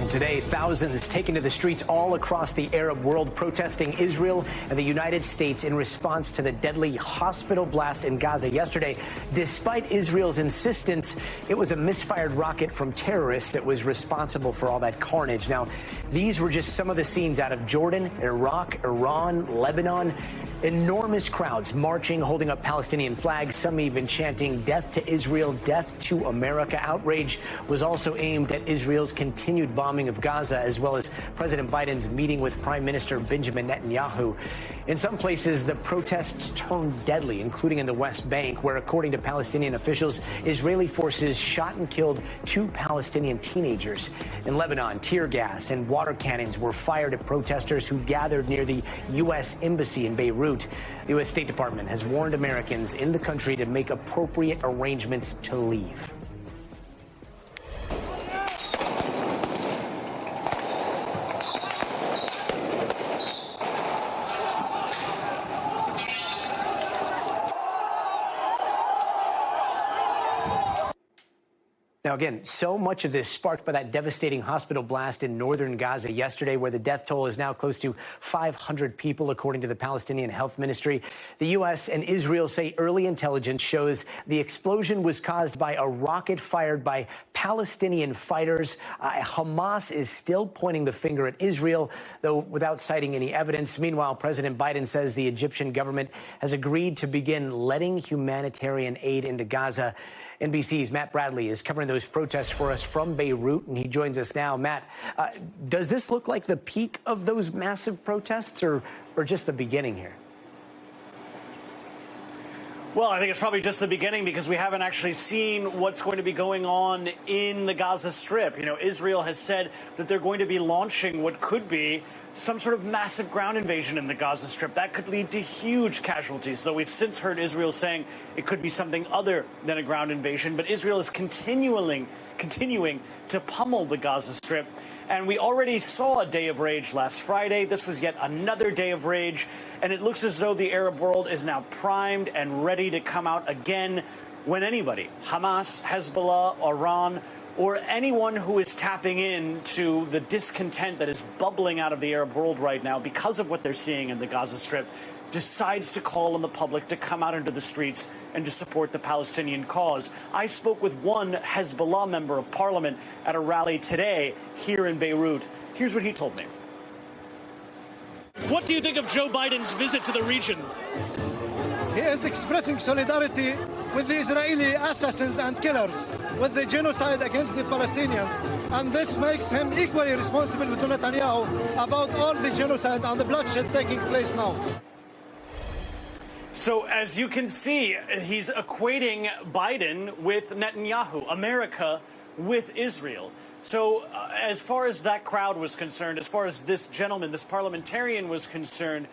world today. Thousands taken to the streets all across the Arab world protesting Israel and the United States in response to the deadly hospital blast in Gaza yesterday. Despite Israel's insistence, it was a misfired rocket from terrorists that was responsible for all that carnage. Now, these were just some of the scenes out of Jordan, Iraq, Iran, Lebanon. Enormous crowds marching, holding up Palestinian flags, some even chanting "Death to Israel, death to America." Outrage was also aimed at Israel's continued bombing of Gaza, as well as President Biden's meeting with Prime Minister Benjamin Netanyahu. In some places, the protests turned deadly, including in the West Bank, where, according to Palestinian officials, Israeli forces shot and killed 2 Palestinian teenagers. In Lebanon, tear gas and water cannons were fired at protesters who gathered near the U.S. Embassy in Beirut. The U.S. State Department has warned Americans in the country to make appropriate arrangements to leave. Now, again, so much of this sparked by that devastating hospital blast in northern Gaza yesterday, where the death toll is now close to 500 people, according to the Palestinian Health Ministry. The U.S. and Israel say early intelligence shows the explosion was caused by a rocket fired by Palestinian fighters. Hamas is still pointing the finger at Israel, though without citing any evidence. Meanwhile, President Biden says the Egyptian government has agreed to begin letting humanitarian aid into Gaza. NBC's Matt Bradley is covering those protests for us from Beirut, and he joins us now. Matt, does this look like the peak of those massive protests or just the beginning here? Well, I think it's probably just the beginning, because we haven't actually seen what's going to be going on in the Gaza Strip. You know, Israel has said that they're going to be launching what could be some sort of massive ground invasion in the Gaza Strip. That could lead to huge casualties, though we've since heard Israel saying it could be something other than a ground invasion. But Israel is continuing to pummel the Gaza Strip. And we already saw a day of rage last Friday. This was yet another day of rage. And it looks as though the Arab world is now primed and ready to come out again when anybody, Hamas, Hezbollah, Iran, or anyone who is tapping into the discontent that is bubbling out of the Arab world right now because of what they're seeing in the Gaza Strip, decides to call on the public to come out into the streets and to support the Palestinian cause. I spoke with one Hezbollah member of parliament at a rally today here in Beirut. Here's what he told me. What do you think of Joe Biden's visit to the region? He is expressing solidarity with the Israeli assassins and killers, with the genocide against the Palestinians. And this makes him equally responsible with Netanyahu about all the genocide and the bloodshed taking place now. So, as you can see, he's equating Biden with Netanyahu, America with Israel. So, as far as that crowd was concerned, as far as this gentleman, this parliamentarian was concerned,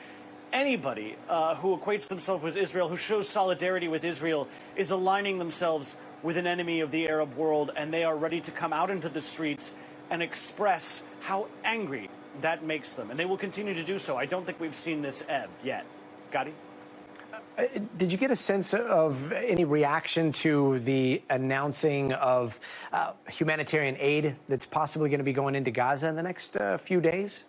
anybody who equates themselves with Israel, who shows solidarity with Israel, is aligning themselves with an enemy of the Arab world, and they are ready to come out into the streets and express how angry that makes them. And they will continue to do so. I don't think we've seen this ebb yet. Gadi? Did you get a sense of any reaction to the announcing of humanitarian aid that's possibly going to be going into Gaza in the next few days?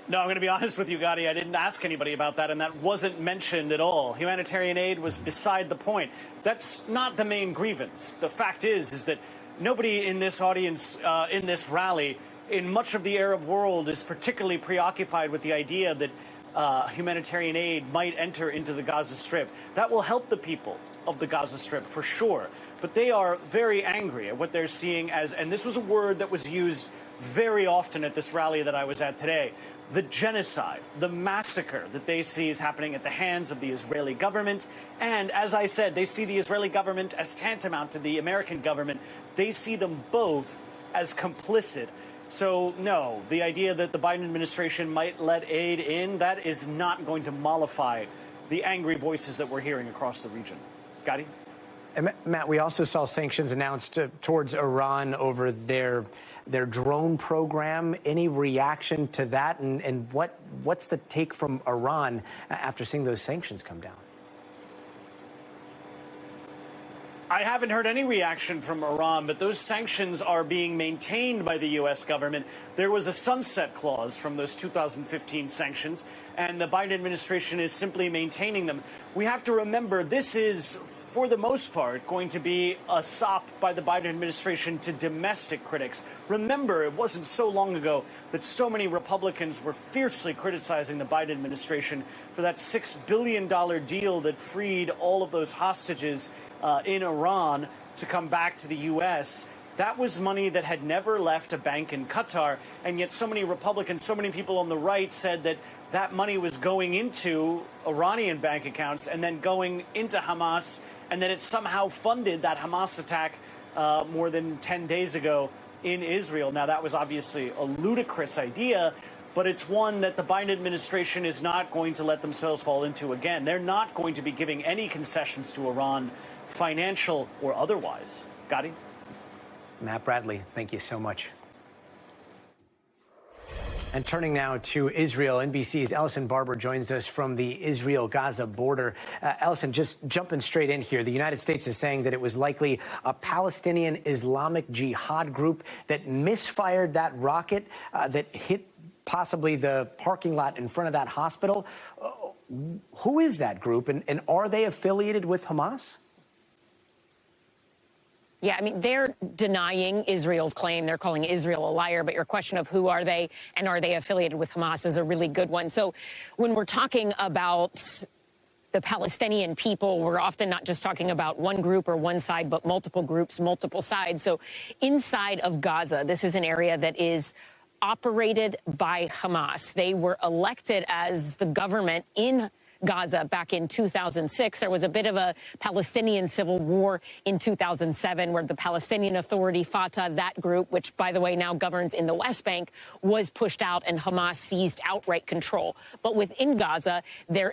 No, I'm going to be honest with you, Gadi. I didn't ask anybody about that, and that wasn't mentioned at all. Humanitarian aid was beside the point. That's not the main grievance. The fact is that nobody in this audience, in this rally, in much of the Arab world is particularly preoccupied with the idea that humanitarian aid might enter into the Gaza Strip. That will help the people of the Gaza Strip for sure. But they are very angry at what they're seeing as, and this was a word that was used very often at this rally that I was at today, the genocide, the massacre that they see is happening at the hands of the Israeli government. And as I said, they see the Israeli government as tantamount to the American government. They see them both as complicit. So, no, the idea that the Biden administration might let aid in, that is not going to mollify the angry voices that we're hearing across the region. Gadi? And Matt, we also saw sanctions announced towards Iran over their drone program. Any reaction to that? And what's the take from Iran after seeing those sanctions come down? I haven't heard any reaction from Iran, but those sanctions are being maintained by the U.S. government. There was a sunset clause from those 2015 sanctions, and the Biden administration is simply maintaining them. We have to remember this is, for the most part, going to be a sop by the Biden administration to domestic critics. Remember, it wasn't so long ago that so many Republicans were fiercely criticizing the Biden administration for that $6 billion deal that freed all of those hostages in Iran to come back to the U.S. That was money that had never left a bank in Qatar, and yet so many Republicans, so many people on the right said that that money was going into Iranian bank accounts and then going into Hamas, and that it somehow funded that Hamas attack more than 10 days ago in Israel. Now, that was obviously a ludicrous idea, but it's one that the Biden administration is not going to let themselves fall into again. They're not going to be giving any concessions to Iran, financial or otherwise. Gadi? Matt Bradley, thank you so much. And turning now to Israel, NBC's Ellison Barber joins us from the Israel-Gaza border. Ellison, just jumping straight in here, the United States is saying that it was likely a Palestinian Islamic Jihad group that misfired that rocket that hit possibly the parking lot in front of that hospital. Who is that group, and are they affiliated with Hamas? Yeah, I mean, they're denying Israel's claim. They're calling Israel a liar. But your question of who are they and are they affiliated with Hamas is a really good one. So when we're talking about the Palestinian people, we're often not just talking about one group or one side, but multiple groups, multiple sides. So inside of Gaza, this is an area that is operated by Hamas. They were elected as the government in Gaza back in 2006. There was a bit of a Palestinian civil war in 2007 where the Palestinian Authority, Fatah, that group, which, by the way, now governs in the West Bank, was pushed out and Hamas seized outright control. But within Gaza, there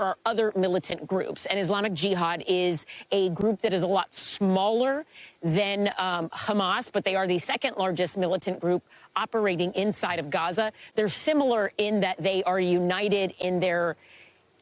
are other militant groups, and Islamic Jihad is a group that is a lot smaller than Hamas, but they are the second largest militant group operating inside of Gaza. They're similar in that they are united in their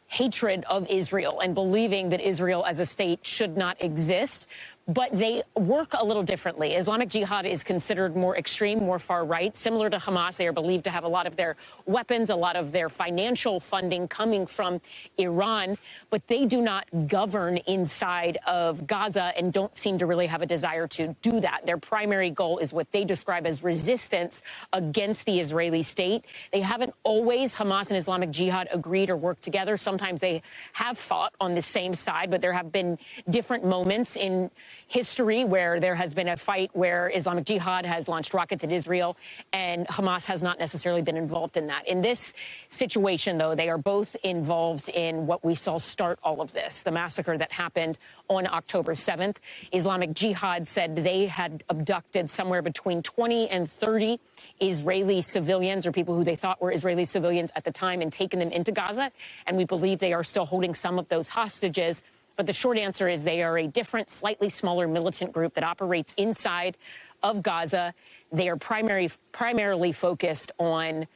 hatred of Israel and believing that Israel as a state should not exist. But they work a little differently. Islamic Jihad is considered more extreme, more far right. Similar to Hamas, they are believed to have a lot of their weapons, a lot of their financial funding coming from Iran. But they do not govern inside of Gaza and don't seem to really have a desire to do that. Their primary goal is what they describe as resistance against the Israeli state. They haven't always, Hamas and Islamic Jihad, agreed or worked together. Sometimes they have fought on the same side, but there have been different moments in history where there has been a fight where Islamic Jihad has launched rockets at Israel and Hamas has not necessarily been involved in that. In this situation, though, they are both involved in what we saw start all of this, the massacre that happened on October 7th. Islamic Jihad said they had abducted somewhere between 20 and 30 Israeli civilians or people who they thought were Israeli civilians at the time and taken them into Gaza. And we believe they are still holding some of those hostages. But the short answer is they are a different, slightly smaller militant group that operates inside of Gaza. They are primarily focused on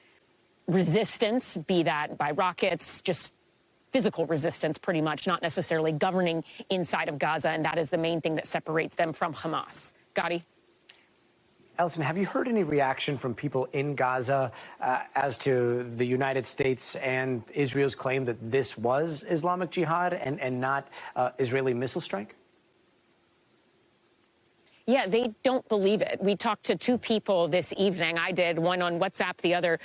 resistance, be that by rockets, just physical resistance pretty much, not necessarily governing inside of Gaza. And that is the main thing that separates them from Hamas. Gadi? Ellison, have you heard any reaction from people in Gaza as to the United States and Israel's claim that this was Islamic Jihad and not Israeli missile strike? Yeah, they don't believe it. We talked to two people this evening. I did, one on WhatsApp, the other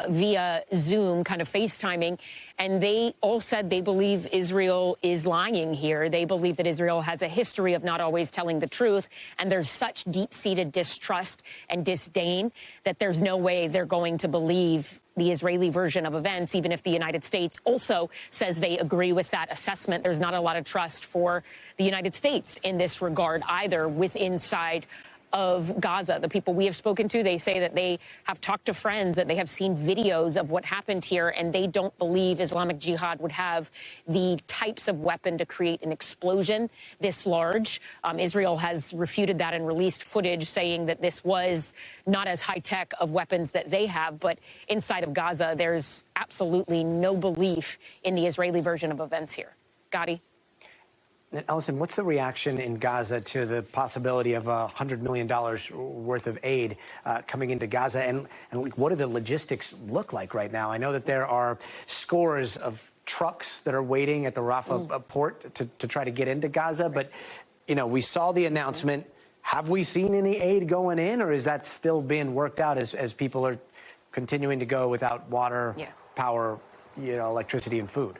via Zoom, kind of FaceTiming. And they all said they believe Israel is lying here. They believe that Israel has a history of not always telling the truth. And there's such deep-seated distrust and disdain that there's no way they're going to believe the Israeli version of events, even if the United States also says they agree with that assessment. There's not a lot of trust for the United States in this regard either inside of Gaza. The people we have spoken to, they say that they have talked to friends, that they have seen videos of what happened here, and they don't believe Islamic Jihad would have the types of weapon to create an explosion this large. Israel has refuted that and released footage saying that this was not as high-tech of weapons that they have, but inside of Gaza, there's absolutely no belief in the Israeli version of events here. Gadi? Ellison, what's the reaction in Gaza to the possibility of $100 million worth of aid coming into Gaza? And what do the logistics look like right now? I know that there are scores of trucks that are waiting at the Rafah port to try to get into Gaza. But, you know, we saw the announcement. Have we seen any aid going in, or is that still being worked out as people are continuing to go without water, power, electricity and food?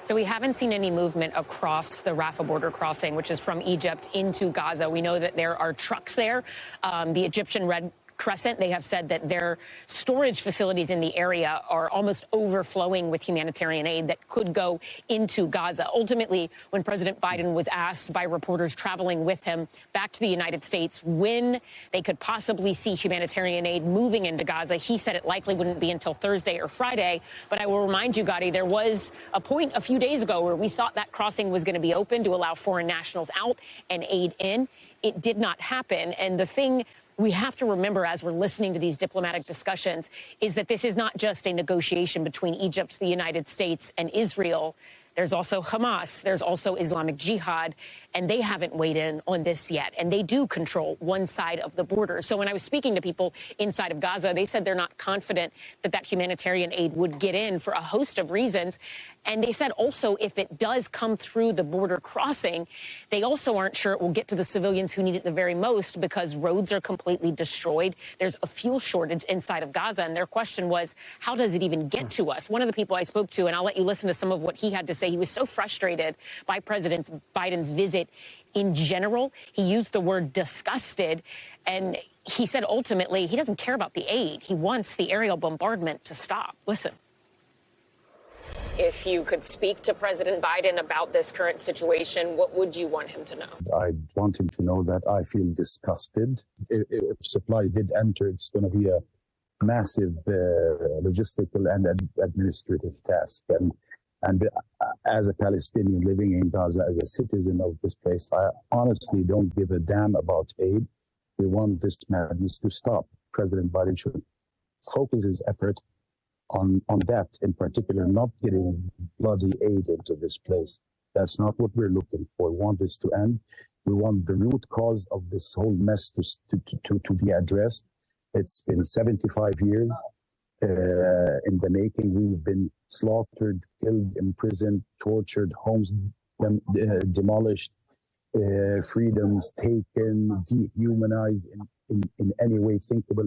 So we haven't seen any movement across the Rafah border crossing, which is from Egypt into Gaza. We know that there are trucks there. The Egyptian Red Crescent, they have said that their storage facilities in the area are almost overflowing with humanitarian aid that could go into Gaza. Ultimately, when President Biden was asked by reporters traveling with him back to the United States when they could possibly see humanitarian aid moving into Gaza, he said it likely wouldn't be until Thursday or Friday. But I will remind you, Gadi, there was a point a few days ago where we thought that crossing was going to be open to allow foreign nationals out and aid in. It did not happen. And the thing we have to remember as we're listening to these diplomatic discussions is that this is not just a negotiation between Egypt, the United States, and Israel. There's also Hamas. There's also Islamic Jihad. And they haven't weighed in on this yet. And they do control one side of the border. So when I was speaking to people inside of Gaza, they said they're not confident that that humanitarian aid would get in for a host of reasons. And they said also if it does come through the border crossing, they also aren't sure it will get to the civilians who need it the very most because roads are completely destroyed. There's a fuel shortage inside of Gaza. And their question was, how does it even get to us? One of the people I spoke to, and I'll let you listen to some of what he had to say, he was so frustrated by President Biden's visit in general. He used the word disgusted, and he said ultimately he doesn't care about the aid. He wants the aerial bombardment to stop. Listen. If you could speak to President Biden about this current situation, what would you want him to know? I want him to know that I feel disgusted. If supplies did enter, it's going to be a massive logistical and administrative task. And as a Palestinian living in Gaza, as a citizen of this place, I honestly don't give a damn about aid. We want this madness to stop. President Biden should focus his effort on that in particular, not getting bloody aid into this place. That's not what we're looking for. We want this to end. We want the root cause of this whole mess to be addressed. It's been 75 years in the making. We've been slaughtered, killed, imprisoned, tortured, homes demolished, freedoms taken, dehumanized in any way thinkable.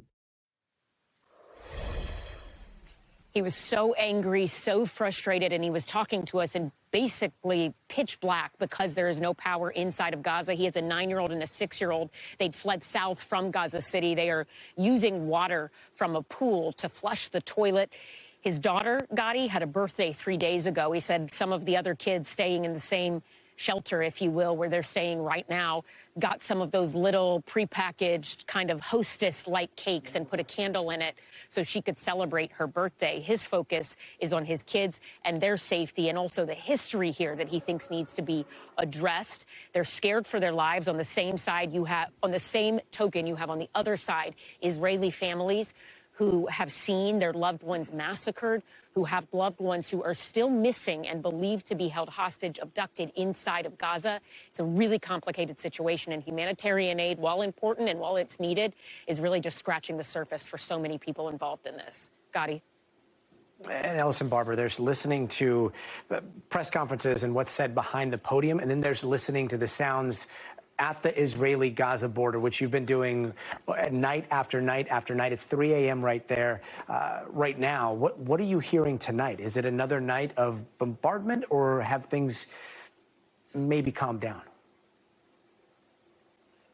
He was so angry, so frustrated, and he was talking to us in basically pitch black because there is no power inside of Gaza. He has a 9-year-old and a 6-year-old. They'd fled south from Gaza City. They are using water from a pool to flush the toilet. His daughter, Gadi, had a birthday 3 days ago. He said some of the other kids staying in the same shelter, if you will, where they're staying right now, got some of those little prepackaged kind of hostess-like cakes and put a candle in it so she could celebrate her birthday. His focus is on his kids and their safety and also the history here that he thinks needs to be addressed. They're scared for their lives. On the same side, on the same token, you have on the other side Israeli families who have seen their loved ones massacred, who have loved ones who are still missing and believed to be held hostage, abducted inside of Gaza. It's a really complicated situation, and humanitarian aid, while important and while it's needed, is really just scratching the surface for so many people involved in this. Gadi. And Ellison Barber, there's listening to press conferences and what's said behind the podium, and then there's listening to the sounds at the Israeli-Gaza border, which you've been doing night after night after night. It's 3 a.m. right there right now. What are you hearing tonight? Is it another night of bombardment, or have things maybe calmed down?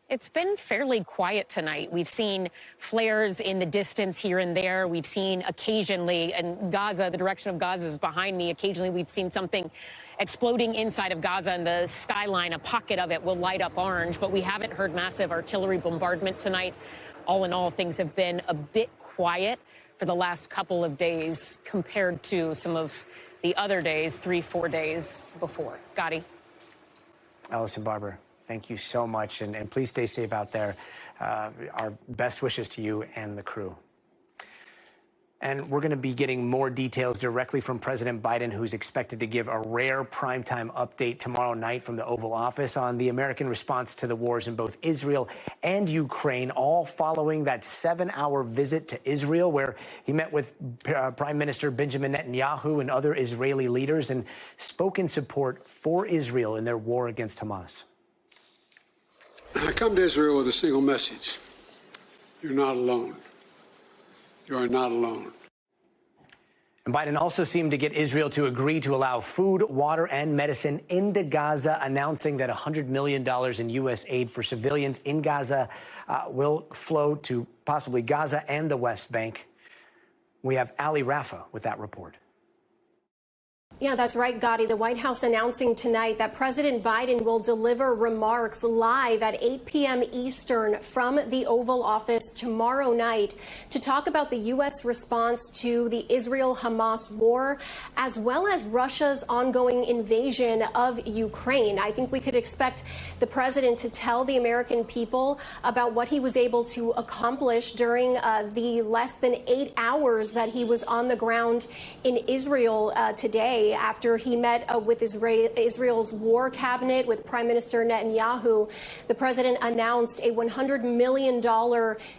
It's been fairly quiet tonight. We've seen flares in the distance here and there. We've seen occasionally, and Gaza, the direction of Gaza is behind me. Occasionally we've seen something exploding inside of Gaza, and the skyline, a pocket of it will light up orange, but we haven't heard massive artillery bombardment tonight. All in all, things have been a bit quiet for the last couple of days compared to some of the other days, 3-4 days before. Gadi. Ellison Barber, thank you so much, and please stay safe out there. Our best wishes to you and the crew. And we're going to be getting more details directly from President Biden, who's expected to give a rare primetime update tomorrow night from the Oval Office on the American response to the wars in both Israel and Ukraine, all following that 7-hour visit to Israel, where he met with Prime Minister Benjamin Netanyahu and other Israeli leaders and spoke in support for Israel in their war against Hamas. I come to Israel with a single message. You're not alone. You are not alone. And Biden also seemed to get Israel to agree to allow food, water, and medicine into Gaza, announcing that $100 million in U.S. aid for civilians in Gaza will flow to possibly Gaza and the West Bank. We have Ali Rafa with that report. Yeah, that's right, Gadi. The White House announcing tonight that President Biden will deliver remarks live at 8 p.m. Eastern from the Oval Office tomorrow night to talk about the U.S. response to the Israel-Hamas war, as well as Russia's ongoing invasion of Ukraine. I think we could expect the president to tell the American people about what he was able to accomplish during the less than 8 hours that he was on the ground in Israel today, after he met with Israel's war cabinet with Prime Minister Netanyahu. The president announced a $100 million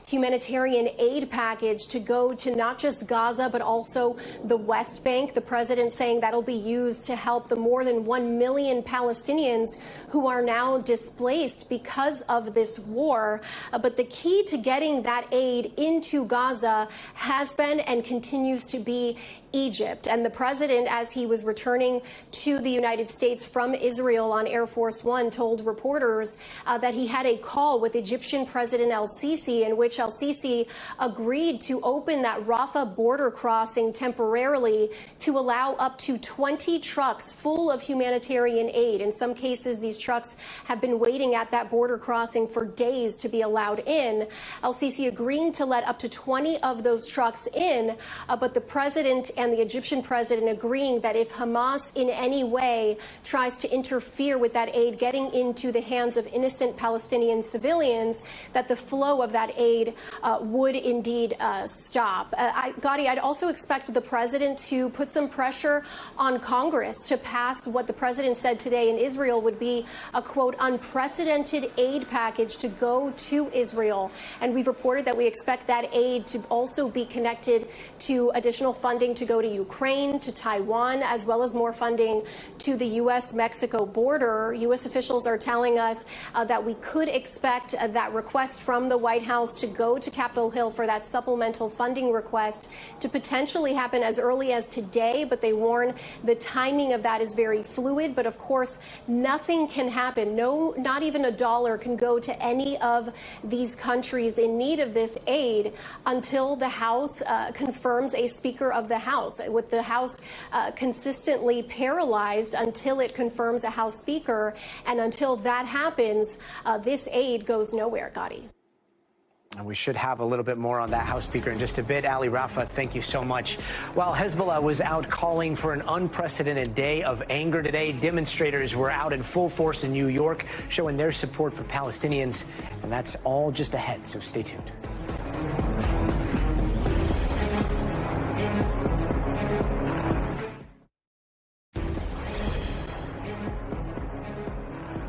humanitarian aid package to go to not just Gaza, but also the West Bank. The president saying that'll be used to help the more than 1 million Palestinians who are now displaced because of this war. But the key to getting that aid into Gaza has been and continues to be Egypt. And the president, as he was returning to the United States from Israel on Air Force One, told reporters that he had a call with Egyptian President el-Sisi, in which el-Sisi agreed to open that Rafah border crossing temporarily to allow up to 20 trucks full of humanitarian aid. In some cases, these trucks have been waiting at that border crossing for days to be allowed in. El-Sisi agreeing to let up to 20 of those trucks in, but the president and the Egyptian president agreeing that if Hamas in any way tries to interfere with that aid getting into the hands of innocent Palestinian civilians, that the flow of that aid would indeed stop. Gadi, I'd also expect the president to put some pressure on Congress to pass what the president said today in Israel would be a, quote, unprecedented aid package to go to Israel. And we've reported that we expect that aid to also be connected to additional funding to go to Ukraine, to Taiwan, as well as more funding to the U.S.-Mexico border. U.S. officials are telling us that we could expect that request from the White House to go to Capitol Hill for that supplemental funding request to potentially happen as early as today, but they warn the timing of that is very fluid. But of course, nothing can happen. No, not even a dollar can go to any of these countries in need of this aid until the House confirms a Speaker of the House, with the House consistently paralyzed until it confirms a House Speaker. And until that happens, this aid goes nowhere, Gadi. And we should have a little bit more on that House Speaker in just a bit. Ali Rafa, thank you so much. While Hezbollah was out calling for an unprecedented day of anger today, demonstrators were out in full force in New York, showing their support for Palestinians. And that's all just ahead, so stay tuned.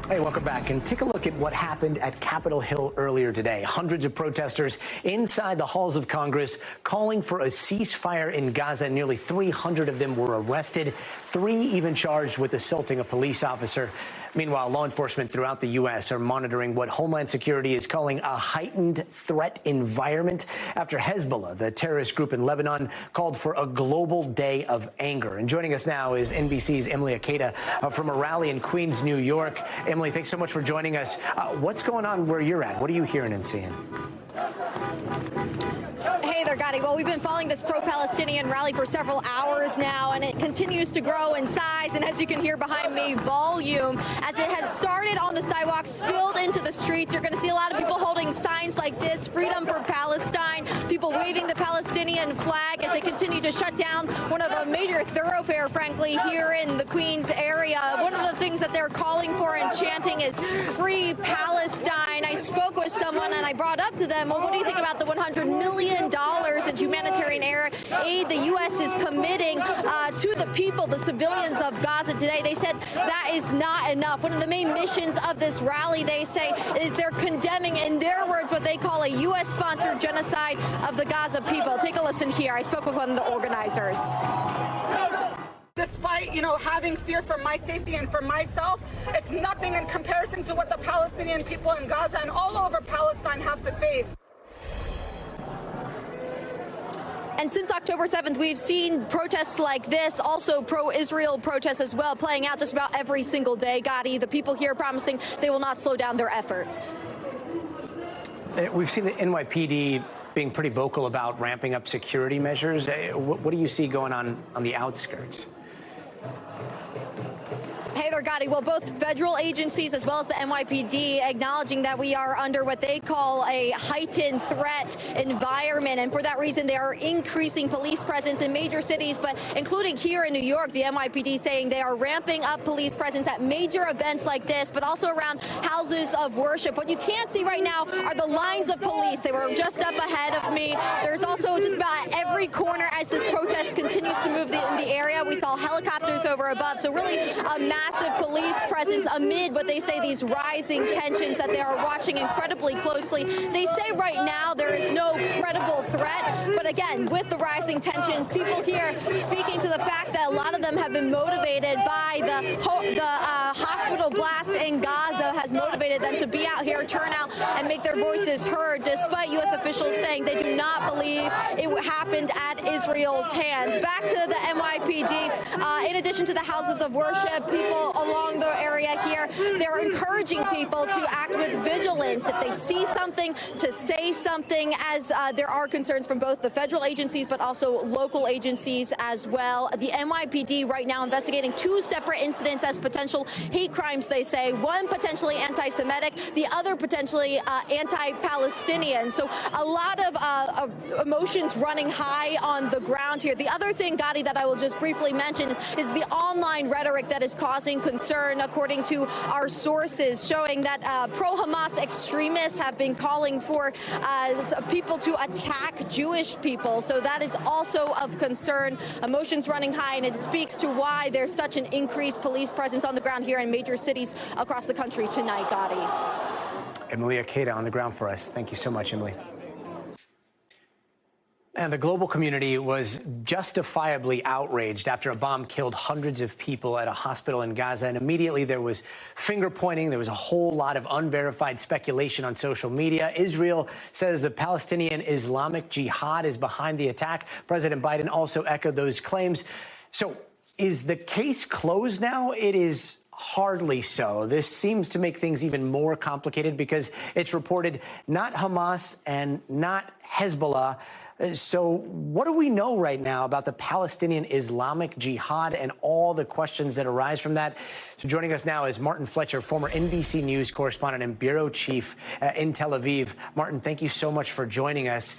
Hey, welcome back, and take a look at what happened at Capitol Hill earlier today. Hundreds of protesters inside the halls of Congress calling for a ceasefire in Gaza. Nearly 300 of them were arrested, 3 even charged with assaulting a police officer. Meanwhile, law enforcement throughout the U.S. are monitoring what Homeland Security is calling a heightened threat environment after Hezbollah, the terrorist group in Lebanon, called for a global day of anger. And joining us now is NBC's Emily Akeda from a rally in Queens, New York. Emily, thanks so much for joining us. What's going on where you're at? What are you hearing and seeing? Hey there, Gadi. Well, we've been following this pro-Palestinian rally for several hours now, and it continues to grow in size. And as you can hear behind me, volume, as it has started on the sidewalks, spilled into the streets. You're going to see a lot of people holding signs like this, Freedom for Palestine, people waving the Palestinian flag as they continue to shut down one of a major thoroughfare, frankly, here in the Queens area. One of the things that they're calling for and chanting is Free Palestine. I spoke with someone and I brought up to them, well, what do you think about the $100 million in humanitarian humanitarian aid the U.S. is committing to the people, the civilians of Gaza today. They said that is not enough. One of the main missions of this rally, they say, is they're condemning, in their words, what they call a U.S.-sponsored genocide of the Gaza people. Take a listen here. I spoke with one of the organizers. Despite, having fear for my safety and for myself, it's nothing in comparison to what the Palestinian people in Gaza and all over Palestine have to face. And since October 7th, we've seen protests like this, also pro-Israel protests as well, playing out just about every single day. Gadi, the people here promising they will not slow down their efforts. We've seen the NYPD being pretty vocal about ramping up security measures. What do you see going on the outskirts? Hey there, Gadi. Well, both federal agencies as well as the NYPD acknowledging that we are under what they call a heightened threat environment. And for that reason, they are increasing police presence in major cities, but including here in New York, the NYPD saying they are ramping up police presence at major events like this, but also around houses of worship. What you can't see right now are the lines of police. They were just up ahead of me. There's also just about every corner as this protest continues to move in the area. We saw helicopters over above. So really a massive police presence amid what they say these rising tensions that they are watching incredibly closely. They say right now there is no credible threat, but again, with the rising tensions, people here speaking to the fact that a lot of them have been motivated by the hospital blast in Gaza has motivated them to be out here, turn out, and make their voices heard, despite U.S. officials saying they do not believe it happened at Israel's hands. Back to the NYPD, in addition to the houses of worship, people along the area here, they're encouraging people to act with vigilance. If they see something, to say something, as there are concerns from both the federal agencies but also local agencies as well. The NYPD right now investigating 2 separate incidents as potential hate crimes, they say. One potentially anti-Semitic, the other potentially anti-Palestinian. So a lot of emotions running high on the ground here. The other thing, Gadi, that I will just briefly mention is the online rhetoric that is causing concern, according to our sources, showing that pro-Hamas extremists have been calling for people to attack Jewish people. So that is also of concern. Emotions running high, and it speaks to why there's such an increased police presence on the ground here in major cities across the country tonight, Gadi. Emilia Queta on the ground for us. Thank you so much, Emily. And the global community was justifiably outraged after a bomb killed hundreds of people at a hospital in Gaza. And immediately there was finger pointing. There was a whole lot of unverified speculation on social media. Israel says the Palestinian Islamic Jihad is behind the attack. President Biden also echoed those claims. So is the case closed now? It is hardly so. This seems to make things even more complicated because it's reported not Hamas and not Hezbollah. So what do we know right now about the Palestinian Islamic Jihad and all the questions that arise from that? So joining us now is Martin Fletcher, former NBC News correspondent and bureau chief in Tel Aviv. Martin, thank you so much for joining us.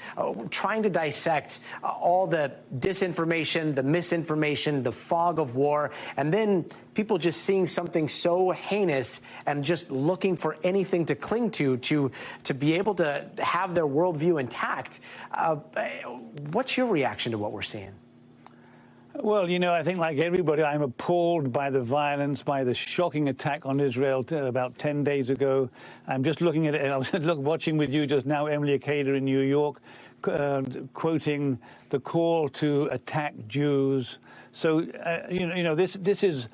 Trying to dissect all the disinformation, the misinformation, the fog of war, and then people just seeing something so heinous and just looking for anything to cling to be able to have their worldview intact. What's your reaction to what we're seeing? Well, I think like everybody, I'm appalled by the violence, by the shocking attack on Israel about 10 days ago. I'm just looking at it. I was watching with you just now, Emilia Queta in New York, quoting the call to attack Jews. So, this is,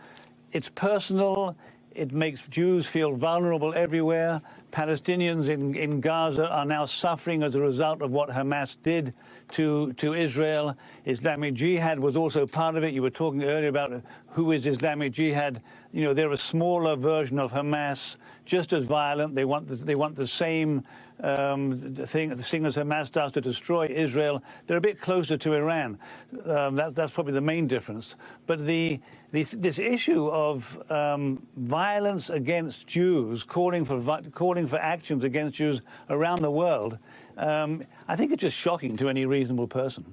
it's personal. It makes Jews feel vulnerable everywhere. Palestinians in Gaza are now suffering as a result of what Hamas did to Israel. Islamic Jihad was also part of it. You were talking earlier about who is Islamic Jihad. They're a smaller version of Hamas, just as violent. They want the same thing as Hamas does to destroy Israel. They're a bit closer to Iran. That's probably the main difference. But this issue of violence against Jews, calling for actions against Jews around the world, I think it's just shocking to any reasonable person.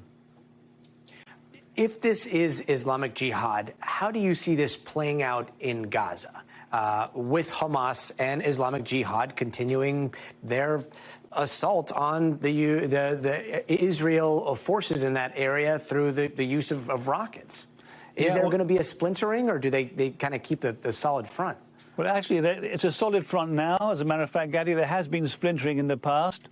If this is Islamic Jihad, how do you see this playing out in Gaza? with Hamas and Islamic Jihad continuing their assault on the Israel forces in that area through the use of rockets. Is there going to be a splintering, or do they kind of keep the solid front? Well, actually, it's a solid front now. As a matter of fact, Gadi, there has been splintering in the past.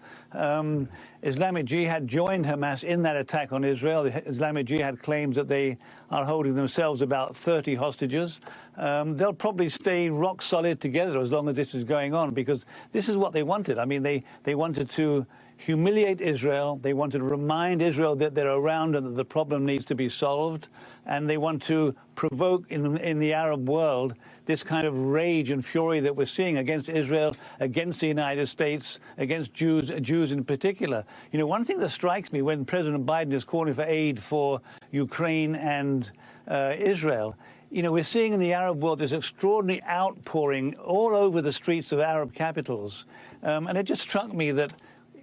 Islamic Jihad joined Hamas in that attack on Israel. Islamic Jihad claims that they are holding themselves about 30 hostages. They'll probably stay rock solid together as long as this is going on, because this is what they wanted. I mean, they wanted to humiliate Israel. They wanted to remind Israel that they're around and that the problem needs to be solved. And they want to provoke in the Arab world this kind of rage and fury that we're seeing against Israel, against the United States, against Jews in particular. You know, one thing that strikes me when President Biden is calling for aid for Ukraine and Israel, you know, we're seeing in the Arab world this extraordinary outpouring all over the streets of Arab capitals. And it just struck me that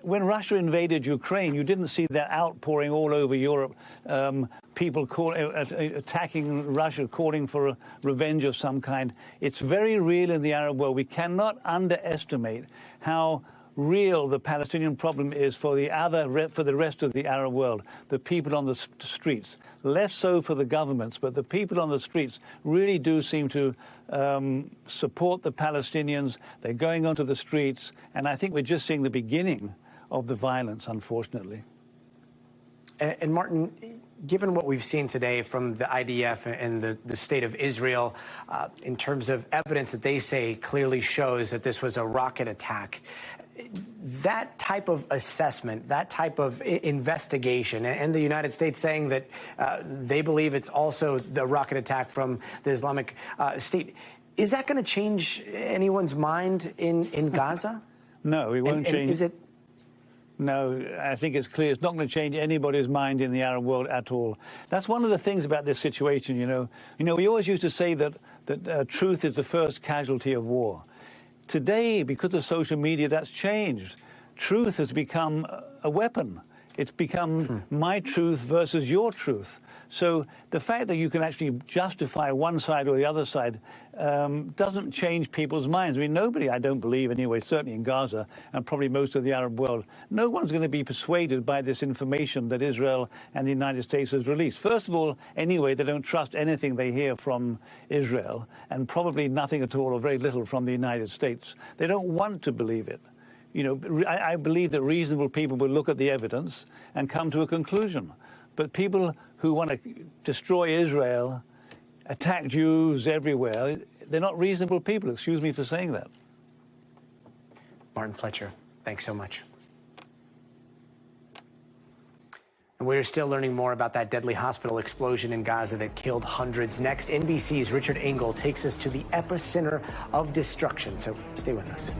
when Russia invaded Ukraine, you didn't see that outpouring all over Europe, people attacking Russia, calling for revenge of some kind. It's very real in the Arab world. We cannot underestimate how real the Palestinian problem is for the rest of the Arab world, the people on the streets. Less so for the governments, but the people on the streets really do seem to support the Palestinians. They're going onto the streets, and I think we're just seeing the beginning of the violence, unfortunately. And Martin, given what we've seen today from the IDF and the state of Israel, in terms of evidence that they say clearly shows that this was a rocket attack, that type of assessment, that type of investigation, and the United States saying that they believe it's also the rocket attack from the Islamic State, is that going to change anyone's mind in Gaza? No, it won't change. Is it? No, I think it's clear. It's not going to change anybody's mind in the Arab world at all. That's one of the things about this situation, you know. We always used to say that truth is the first casualty of war. Today, because of social media, that's changed. Truth has become a weapon. It's become my truth versus your truth. So the fact that you can actually justify one side or the other side doesn't change people's minds. I mean, nobody, I don't believe anyway, certainly in Gaza and probably most of the Arab world, no one's going to be persuaded by this information that Israel and the United States has released. First of all, anyway, they don't trust anything they hear from Israel, and probably nothing at all or very little from the United States. They don't want to believe it. You know, I believe that reasonable people will look at the evidence and come to a conclusion. But people who want to destroy Israel, attack Jews everywhere, they're not reasonable people. Excuse me for saying that. Martin Fletcher, thanks so much. And we're still learning more about that deadly hospital explosion in Gaza that killed hundreds. Next, NBC's Richard Engel takes us to the epicenter of destruction. So stay with us.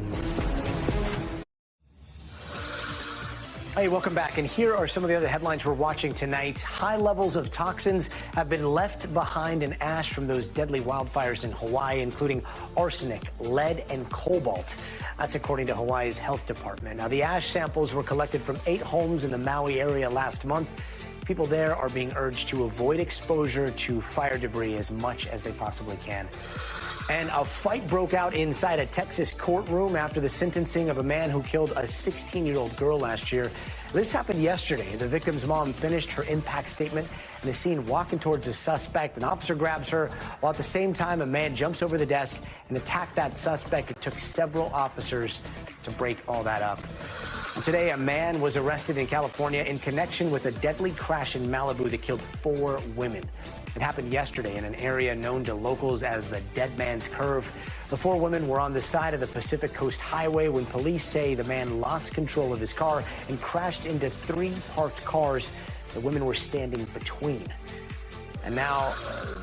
Hey, welcome back. And here are some of the other headlines we're watching tonight. High levels of toxins have been left behind in ash from those deadly wildfires in Hawaii, including arsenic, lead, and cobalt. That's according to Hawaii's health department. Now, the ash samples were collected from 8 homes in the Maui area last month. People there are being urged to avoid exposure to fire debris as much as they possibly can. And a fight broke out inside a Texas courtroom after the sentencing of a man who killed a 16-year-old girl last year. This happened yesterday. The victim's mom finished her impact statement and is seen walking towards a suspect. An officer grabs her, while at the same time a man jumps over the desk and attacked that suspect. It took several officers to break all that up. And today, a man was arrested in California in connection with a deadly crash in Malibu that killed 4 women. It happened yesterday in an area known to locals as the Dead Man's Curve. The 4 women were on the side of the Pacific Coast Highway when police say the man lost control of his car and crashed into 3 parked cars. The women were standing between. And now,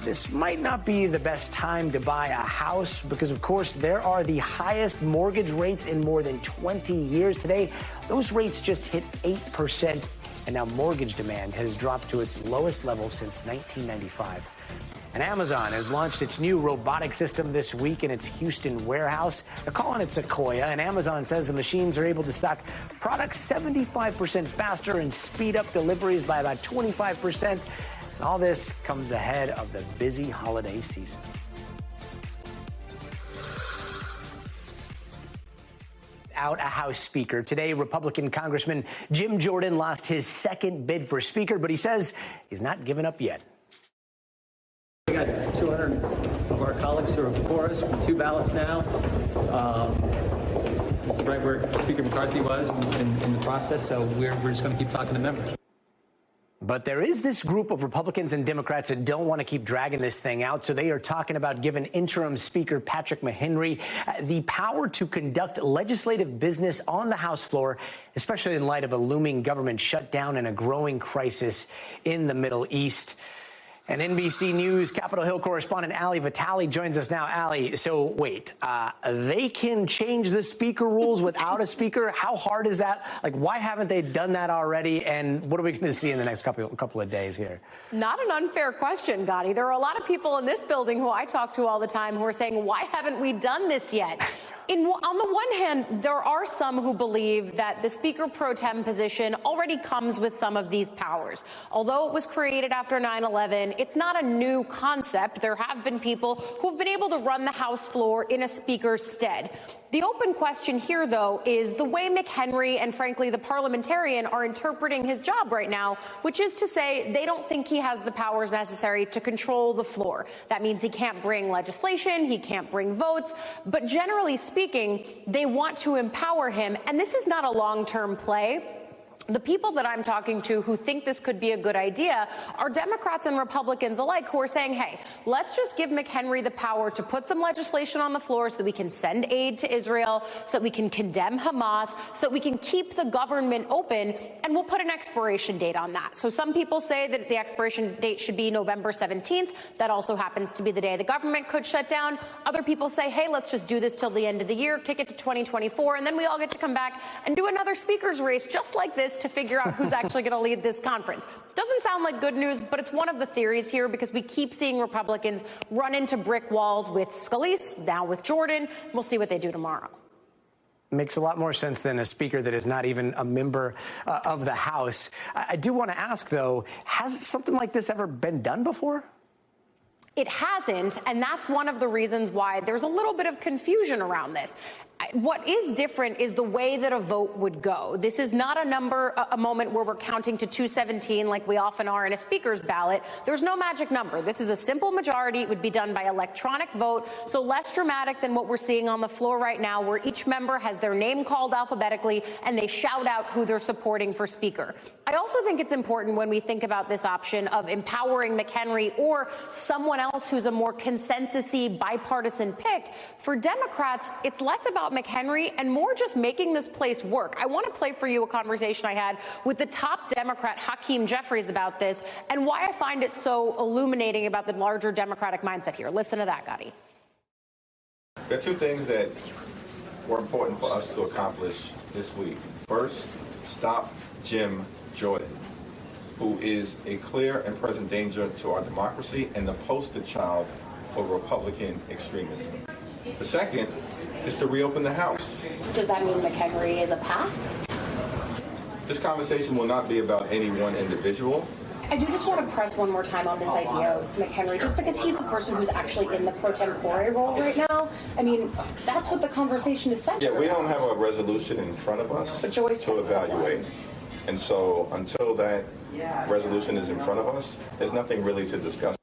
this might not be the best time to buy a house because, of course, there are the highest mortgage rates in more than 20 years. Today, those rates just hit 8%. And now mortgage demand has dropped to its lowest level since 1995. And Amazon has launched its new robotic system this week in its Houston warehouse. They're calling it Sequoia, and Amazon says the machines are able to stock products 75% faster and speed up deliveries by about 25%. And all this comes ahead of the busy holiday season. Out a House Speaker. Today, Republican Congressman Jim Jordan lost his second bid for Speaker, but he says he's not given up yet. We got 200 of our colleagues who are before us with 2 ballots now. This is right where Speaker McCarthy was in the process, so we're just going to keep talking to members. But there is this group of Republicans and Democrats that don't want to keep dragging this thing out, so they are talking about giving interim Speaker Patrick McHenry the power to conduct legislative business on the House floor, especially in light of a looming government shutdown and a growing crisis in the Middle East. And NBC News Capitol Hill correspondent Ali Vitale joins us now. Ali, so wait, they can change the speaker rules without a speaker? How hard is that? Like, why haven't they done that already? And what are we going to see in the next couple of days here? Not an unfair question, Gadi. There are a lot of people in this building who I talk to all the time who are saying, why haven't we done this yet? On the one hand, there are some who believe that the Speaker pro tem position already comes with some of these powers. Although it was created after 9/11, it's not a new concept. There have been people who have been able to run the House floor in a Speaker's stead. The open question here, though, is the way McHenry and, frankly, the parliamentarian are interpreting his job right now, which is to say they don't think he has the powers necessary to control the floor. That means he can't bring legislation, he can't bring votes, but generally speaking, they want to empower him, and this is not a long-term play. The people that I'm talking to who think this could be a good idea are Democrats and Republicans alike who are saying, hey, let's just give McHenry the power to put some legislation on the floor so that we can send aid to Israel, so that we can condemn Hamas, so that we can keep the government open, and we'll put an expiration date on that. So some people say that the expiration date should be November 17th. That also happens to be the day the government could shut down. Other people say, hey, let's just do this till the end of the year, kick it to 2024, and then we all get to come back and do another speaker's race just like this to figure out who's actually going to lead this conference. Doesn't sound like good news, but it's one of the theories here because we keep seeing Republicans run into brick walls with Scalise, now with Jordan. We'll see what they do tomorrow. Makes a lot more sense than a speaker that is not even a member of the House. I do want to ask, though, has something like this ever been done before? It hasn't, and that's one of the reasons why there's a little bit of confusion around this. What is different is the way that a vote would go. This is not a moment where we're counting to 217 like we often are in a speaker's ballot. There's no magic number. This is a simple majority. It would be done by electronic vote, so less dramatic than what we're seeing on the floor right now, where each member has their name called alphabetically and they shout out who they're supporting for speaker. I also think it's important when we think about this option of empowering McHenry or someone else who's a more consensus-y bipartisan pick. For Democrats, it's less about McHenry and more just making this place work. I want to play for you a conversation I had with the top Democrat, Hakeem Jeffries, about this and why I find it so illuminating about the larger Democratic mindset here. Listen to that, Gadi. There are two things that were important for us to accomplish this week. First, stop Jim Jordan, who is a clear and present danger to our democracy and the poster child for Republican extremism. The second is to reopen the House. Does that mean McHenry is a path? This conversation will not be about any one individual. I do just want to press one more time on this idea of McHenry, just because he's the person who's actually in the pro tempore role right now. I mean, that's what the conversation is centered Yeah, we don't have a resolution in front of us to evaluate. And so until that resolution is in front of us, there's nothing really to discuss.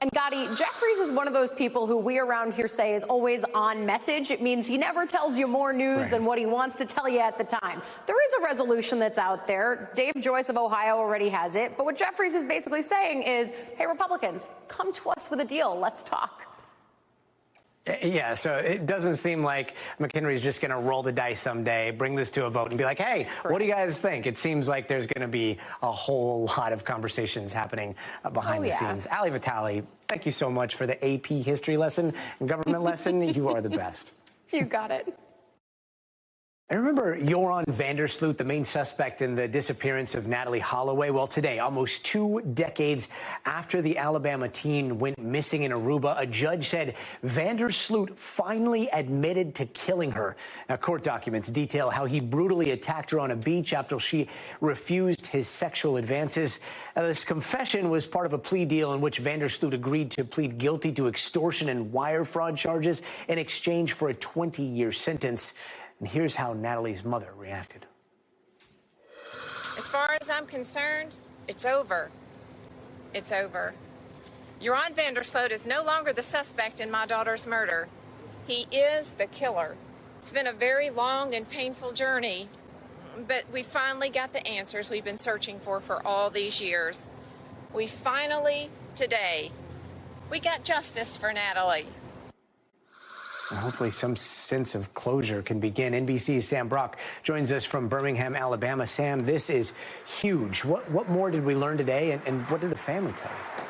And Gadi, Jeffries is one of those people who we around here say is always on message. It means he never tells you more news than what he wants to tell you at the time. There is a resolution that's out there. Dave Joyce of Ohio already has it. But what Jeffries is basically saying is, hey, Republicans, come to us with a deal. Let's talk. Yeah, so it doesn't seem like McHenry is just going to roll the dice someday, bring this to a vote and be like, hey, what do you guys think? It seems like there's going to be a whole lot of conversations happening behind the scenes. Ali Vitale, thank you so much for the AP history lesson and government lesson. You are the best. You got it. I remember Vander Sloot, the main suspect in the disappearance of Natalie Holloway. Well, today, almost 2 decades after the Alabama teen went missing in Aruba, a judge said Vander Sloot finally admitted to killing her. Now, court documents detail how he brutally attacked her on a beach after she refused his sexual advances. Now, this confession was part of a plea deal in which Vander Sloot agreed to plead guilty to extortion and wire fraud charges in exchange for a 20-year sentence. And here's how Natalie's mother reacted. As far as I'm concerned, it's over. It's over. Yaron Vander Sloot is no longer the suspect in my daughter's murder. He is the killer. It's been a very long and painful journey, but we finally got the answers we've been searching for all these years. We finally, today, we got justice for Natalie. Hopefully some sense of closure can begin. NBC's Sam Brock joins us from Birmingham, Alabama. Sam, this is huge. What more did we learn today, and what did the family tell you?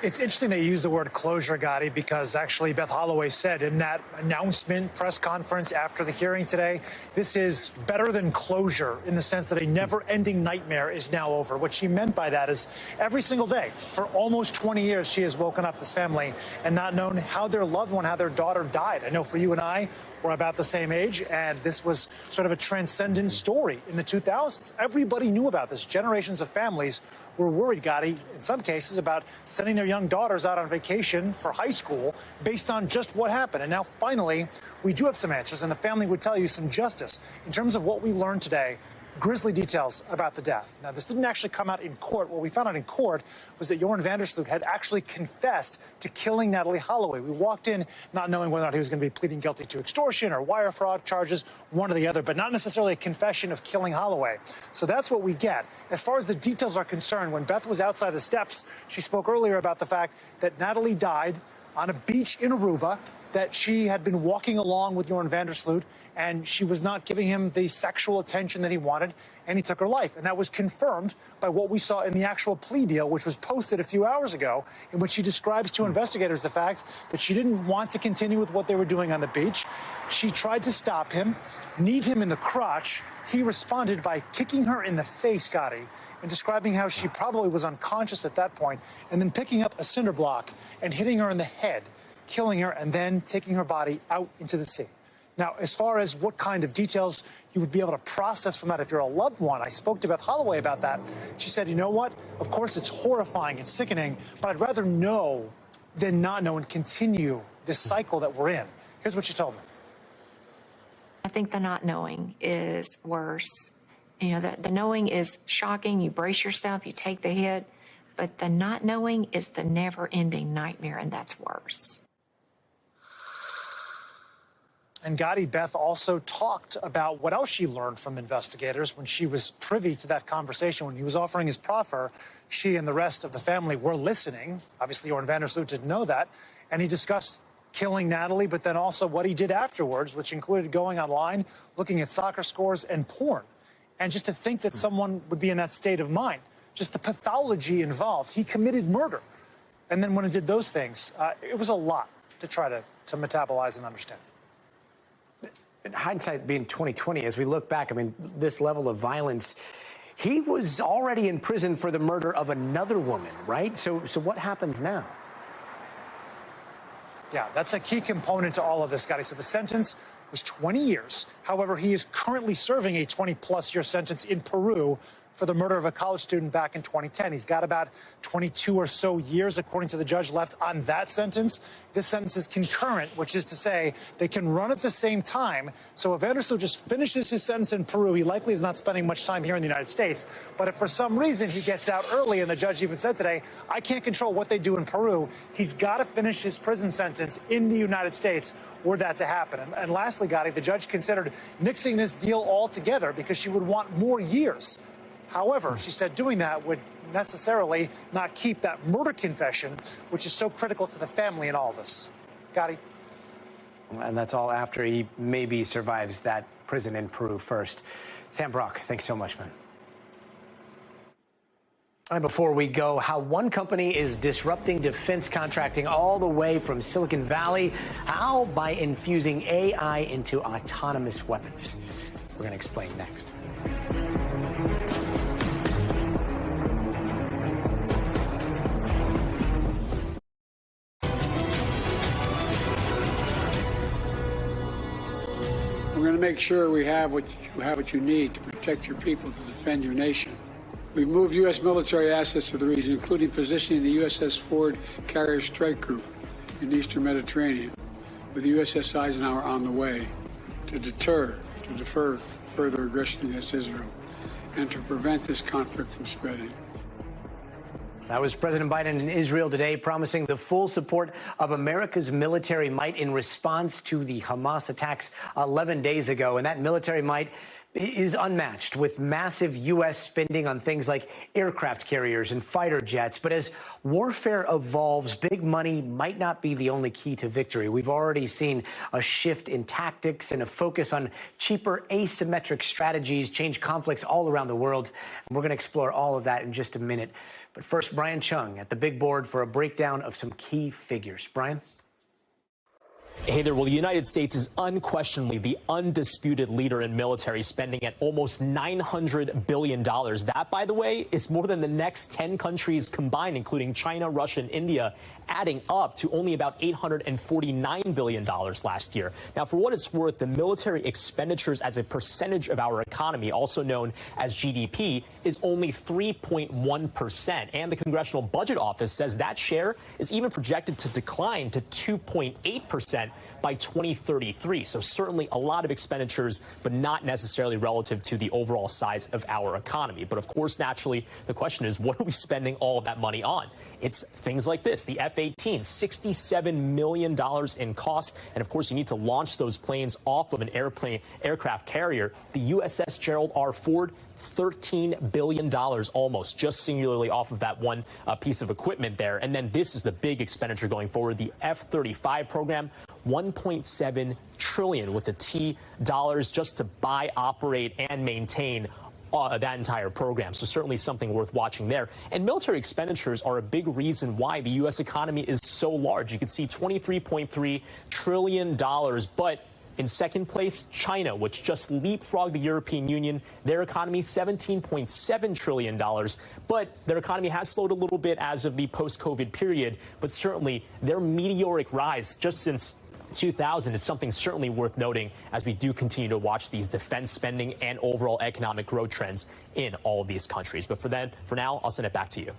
It's interesting they use the word closure, Gadi, because actually Beth Holloway said in that announcement press conference after the hearing today, this is better than closure in the sense that a never-ending nightmare is now over. What she meant by that is every single day for almost 20 years, she has woken up this family and not known how their loved one, how their daughter died. I know for you and I, we're about the same age, and this was sort of a transcendent story in the 2000s. Everybody knew about this. Generations of families were worried, Gadi, in some cases, about sending their young daughters out on vacation for high school based on just what happened. And now, finally, we do have some answers, and the family would tell you some justice. In terms of what we learned today, grisly details about the death. Now, this didn't actually come out in court. What we found out in court was that Yaron Vander Sloot had actually confessed to killing Natalie Holloway. We walked in not knowing whether or not he was going to be pleading guilty to extortion or wire fraud charges, one or the other, but not necessarily a confession of killing Holloway. So that's what we get. As far as the details are concerned, when Beth was outside the steps, she spoke earlier about the fact that Natalie died on a beach in Aruba, that she had been walking along with Yaron Vander Sloot, and she was not giving him the sexual attention that he wanted, and he took her life. And that was confirmed by what we saw in the actual plea deal, which was posted a few hours ago, in which she describes to investigators the fact that she didn't want to continue with what they were doing on the beach. She tried to stop him, kneed him in the crotch. He responded by kicking her in the face, Gadi, and describing how she probably was unconscious at that point, and then picking up a cinder block and hitting her in the head, killing her, and then taking her body out into the sea. Now, as far as what kind of details you would be able to process from that if you're a loved one, I spoke to Beth Holloway about that. She said, you know what? Of course, it's horrifying and sickening, but I'd rather know than not know and continue this cycle that we're in. Here's what she told me. I think the not knowing is worse. You know, the knowing is shocking. You brace yourself, you take the hit, but the not knowing is the never-ending nightmare, and that's worse. And Gadi, Beth also talked about what else she learned from investigators when she was privy to that conversation. When he was offering his proffer, she and the rest of the family were listening. Obviously, Yaron Vander Sloot didn't know that. And he discussed killing Natalie, but then also what he did afterwards, which included going online, looking at soccer scores and porn. And just to think that someone would be in that state of mind, just the pathology involved. He committed murder. And then when he did those things, it was a lot to try to metabolize and understand. In hindsight being 2020, as we look back, I mean, this level of violence, he was already in prison for the murder of another woman, right? So what happens now? Yeah, that's a key component to all of this, Gadi. So the sentence was 20 years. However, he is currently serving a 20-plus year sentence in Peru for the murder of a college student back in 2010. He's got about 22 or so years, according to the judge, left on that sentence. This sentence is concurrent, which is to say they can run at the same time. So if Vander Sloot just finishes his sentence in Peru, he likely is not spending much time here in the United States. But if for some reason he gets out early, and the judge even said today, I can't control what they do in Peru, he's got to finish his prison sentence in the United States were that to happen. And lastly, Gadi, the judge considered nixing this deal altogether because she would want more years. However, she said doing that would necessarily not keep that murder confession, which is so critical to the family in all this. Gadi? And that's all after he maybe survives that prison in Peru first. Sam Brock, thanks so much, man. And before we go, how one company is disrupting defense contracting all the way from Silicon Valley. How? By infusing AI into autonomous weapons. We're going to explain next. We're going to make sure we have what you need to protect your people, to defend your nation. We've moved U.S. military assets to the region, including positioning the USS Ford Carrier Strike Group in the Eastern Mediterranean, with the USS Eisenhower on the way. to defer further aggression against Israel, and to prevent this conflict from spreading. That was President Biden in Israel today, promising the full support of America's military might in response to the Hamas attacks 11 days ago. And that military might is unmatched, with massive U.S. spending on things like aircraft carriers and fighter jets. But as warfare evolves, big money might not be the only key to victory. We've already seen a shift in tactics and a focus on cheaper asymmetric strategies change conflicts all around the world. And we're going to explore all of that in just a minute. But first, Brian Chung at the big board for a breakdown of some key figures. Brian? Hey there. Well, the United States is unquestionably the undisputed leader in military spending at almost $900 billion. That, by the way, is more than the next 10 countries combined, including China, Russia, and India, adding up to only about $849 billion last year. Now, for what it's worth, the military expenditures as a percentage of our economy, also known as GDP, is only 3.1%. And the Congressional Budget Office says that share is even projected to decline to 2.8% by 2033. So certainly a lot of expenditures, but not necessarily relative to the overall size of our economy. But of course, naturally, the question is, what are we spending all of that money on? It's things like this, the F-18, $67 million in cost. And of course, you need to launch those planes off of an aircraft carrier. The USS Gerald R. Ford, $13 billion almost, just singularly off of that one piece of equipment there. And then this is the big expenditure going forward, the F-35 program, $1.7 trillion with the T dollars just to buy, operate, and maintain that entire program. So certainly something worth watching there. And military expenditures are a big reason why the U.S. economy is so large. You can see $23.3 trillion, but in second place, China, which just leapfrogged the European Union. Their economy, $17.7 trillion. But their economy has slowed a little bit as of the post-COVID period. But certainly their meteoric rise just since 2000 is something certainly worth noting as we do continue to watch these defense spending and overall economic growth trends in all of these countries. But for now, I'll send it back to you.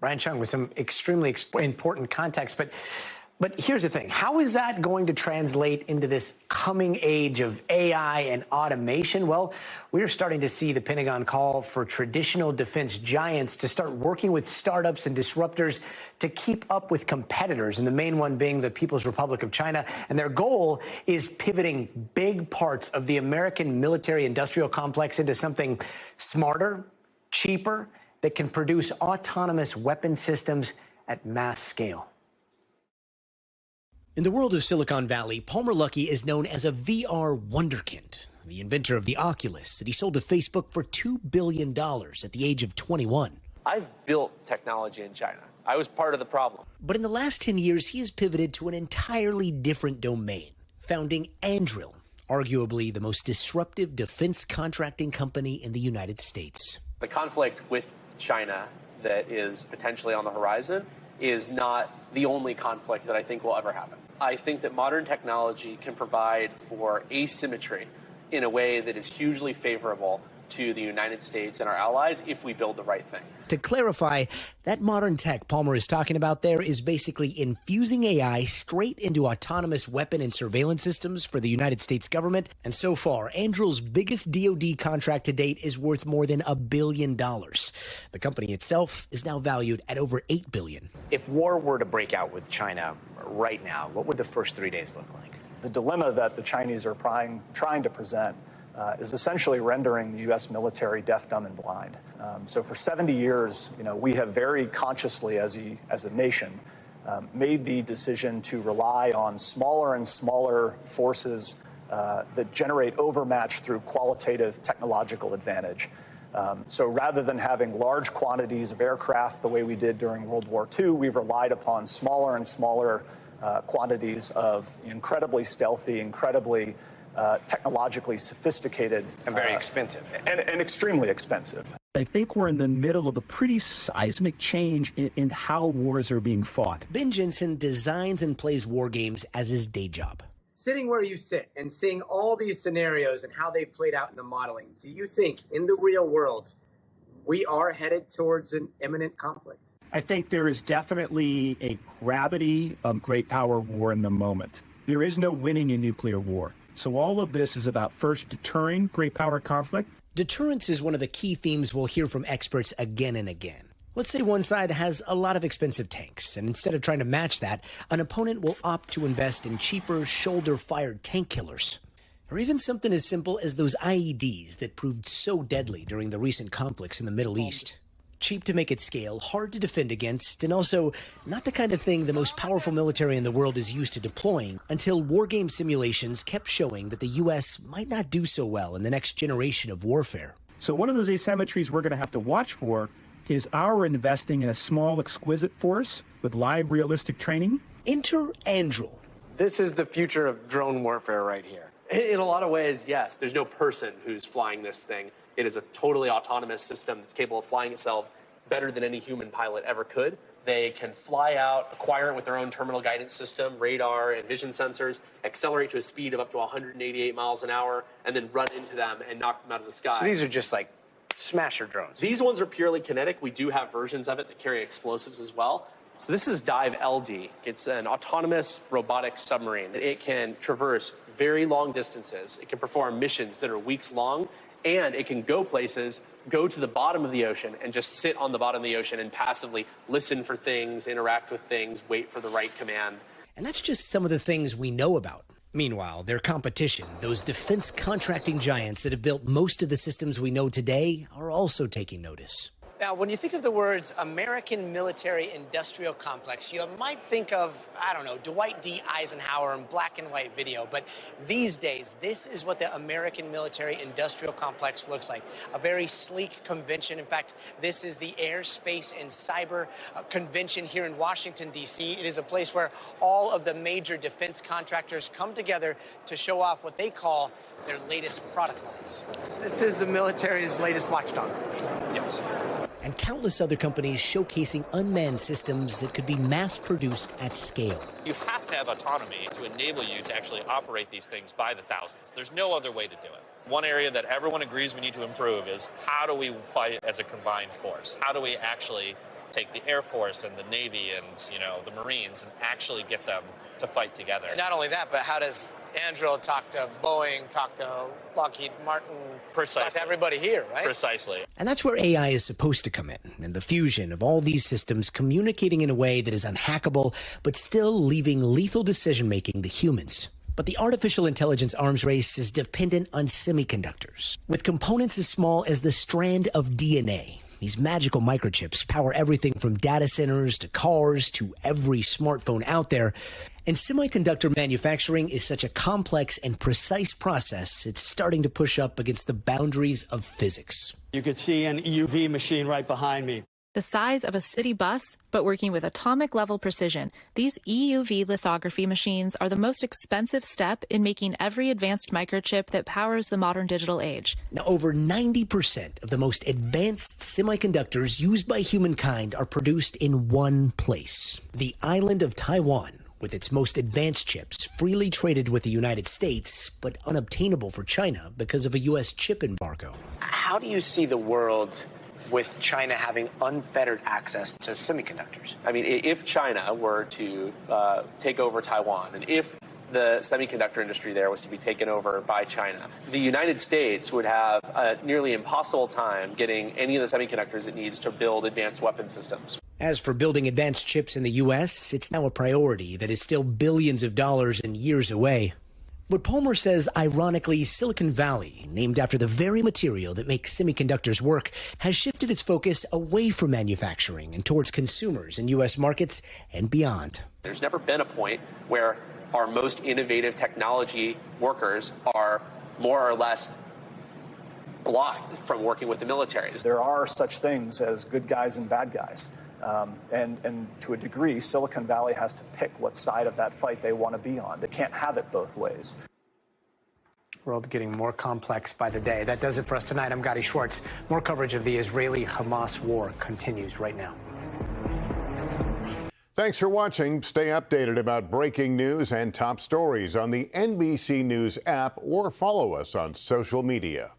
Brian Chung with some extremely important context. But here's the thing. How is that going to translate into this coming age of AI and automation? Well, we're starting to see the Pentagon call for traditional defense giants to start working with startups and disruptors to keep up with competitors, and the main one being the People's Republic of China. And their goal is pivoting big parts of the American military-industrial complex into something smarter, cheaper, that can produce autonomous weapon systems at mass scale. In the world of Silicon Valley, Palmer Luckey is known as a VR wonderkind, the inventor of the Oculus that he sold to Facebook for $2 billion at the age of 21. I've built technology in China. I was part of the problem. But in the last 10 years, he has pivoted to an entirely different domain, founding Anduril, arguably the most disruptive defense contracting company in the United States. The conflict with China that is potentially on the horizon is not the only conflict that I think will ever happen. I think that modern technology can provide for asymmetry in a way that is hugely favorable to the United States and our allies if we build the right thing. To clarify, that modern tech Palmer is talking about there is basically infusing AI straight into autonomous weapon and surveillance systems for the United States government. And so far, Anduril's biggest DoD contract to date is worth more than $1 billion. The company itself is now valued at over $8 billion. If war were to break out with China right now, what would the first 3 days look like? The dilemma that the Chinese are trying to present is essentially rendering the U.S. military deaf, dumb, and blind. So for 70 years, we have very consciously, as a nation, made the decision to rely on smaller and smaller forces that generate overmatch through qualitative technological advantage. So rather than having large quantities of aircraft the way we did during World War II, we've relied upon smaller and smaller quantities of incredibly stealthy, incredibly technologically sophisticated. And very expensive. And extremely expensive. I think we're in the middle of a pretty seismic change in how wars are being fought. Ben Jensen designs and plays war games as his day job. Sitting where you sit and seeing all these scenarios and how they've played out in the modeling, do you think in the real world we are headed towards an imminent conflict? I think there is definitely a gravity of great power war in the moment. There is no winning a nuclear war. So all of this is about first deterring great power conflict. Deterrence is one of the key themes we'll hear from experts again and again. Let's say one side has a lot of expensive tanks, and instead of trying to match that, an opponent will opt to invest in cheaper, shoulder-fired tank killers. Or even something as simple as those IEDs that proved so deadly during the recent conflicts in the Middle East. Cheap to make at scale, hard to defend against, and also not the kind of thing the most powerful military in the world is used to deploying, until wargame simulations kept showing that the U.S. might not do so well in the next generation of warfare. So one of those asymmetries we're going to have to watch for is our investing in a small, exquisite force with live, realistic training. Enter Andrew. This is the future of drone warfare right here. In a lot of ways, yes. There's no person who's flying this thing. It is a totally autonomous system that's capable of flying itself better than any human pilot ever could. They can fly out, acquire it with their own terminal guidance system, radar and vision sensors, accelerate to a speed of up to 188 miles an hour, and then run into them and knock them out of the sky. So these are just like smasher drones. These ones are purely kinetic. We do have versions of it that carry explosives as well. So this is Dive LD. It's an autonomous robotic submarine. It can traverse very long distances. It can perform missions that are weeks long, and it can go places, go to the bottom of the ocean and just sit on the bottom of the ocean and passively listen for things, interact with things, wait for the right command. And that's just some of the things we know about. Meanwhile, their competition, those defense contracting giants that have built most of the systems we know today, are also taking notice. Now, when you think of the words American military industrial complex, you might think of, I don't know, Dwight D. Eisenhower and black and white video. But these days, this is what the American military industrial complex looks like. A very sleek convention. In fact, this is the Air, Space, and Cyber Convention here in Washington, D.C. It is a place where all of the major defense contractors come together to show off what they call their latest product lines. This is the military's latest watchdog. Yes. And countless other companies showcasing unmanned systems that could be mass-produced at scale. You have to have autonomy to enable you to actually operate these things by the thousands. There's no other way to do it. One area that everyone agrees we need to improve is how do we fight as a combined force? How do we actually take the Air Force and the Navy and, the Marines and actually get them to fight together? And not only that, but how does Andrew talk to Boeing, talk to Lockheed Martin, Precisely. talk to everybody here, right? Precisely. And that's where AI is supposed to come in, and the fusion of all these systems communicating in a way that is unhackable, but still leaving lethal decision-making to humans. But the artificial intelligence arms race is dependent on semiconductors, with components as small as the strand of DNA. These magical microchips power everything from data centers to cars to every smartphone out there. And semiconductor manufacturing is such a complex and precise process, it's starting to push up against the boundaries of physics. You could see an EUV machine right behind me. The size of a city bus, but working with atomic-level precision, these EUV lithography machines are the most expensive step in making every advanced microchip that powers the modern digital age. Now, over 90% of the most advanced semiconductors used by humankind are produced in one place, the island of Taiwan, with its most advanced chips freely traded with the United States, but unobtainable for China because of a U.S. chip embargo. How do you see the world with China having unfettered access to semiconductors? I mean, if China were to take over Taiwan, and if the semiconductor industry there was to be taken over by China, the United States would have a nearly impossible time getting any of the semiconductors it needs to build advanced weapon systems. As for building advanced chips in the U.S., it's now a priority that is still billions of dollars and years away. But Palmer says, ironically, Silicon Valley, named after the very material that makes semiconductors work, has shifted its focus away from manufacturing and towards consumers in U.S. markets and beyond. There's never been a point where our most innovative technology workers are more or less blocked from working with the military. There are such things as good guys and bad guys. And to a degree, Silicon Valley has to pick what side of that fight they want to be on. They can't have it both ways. World getting more complex by the day. That does it for us tonight. I'm Gadi Schwartz. More coverage of the Israeli-Hamas war continues right now. Thanks for watching. Stay updated about breaking news and top stories on the NBC News app or follow us on social media.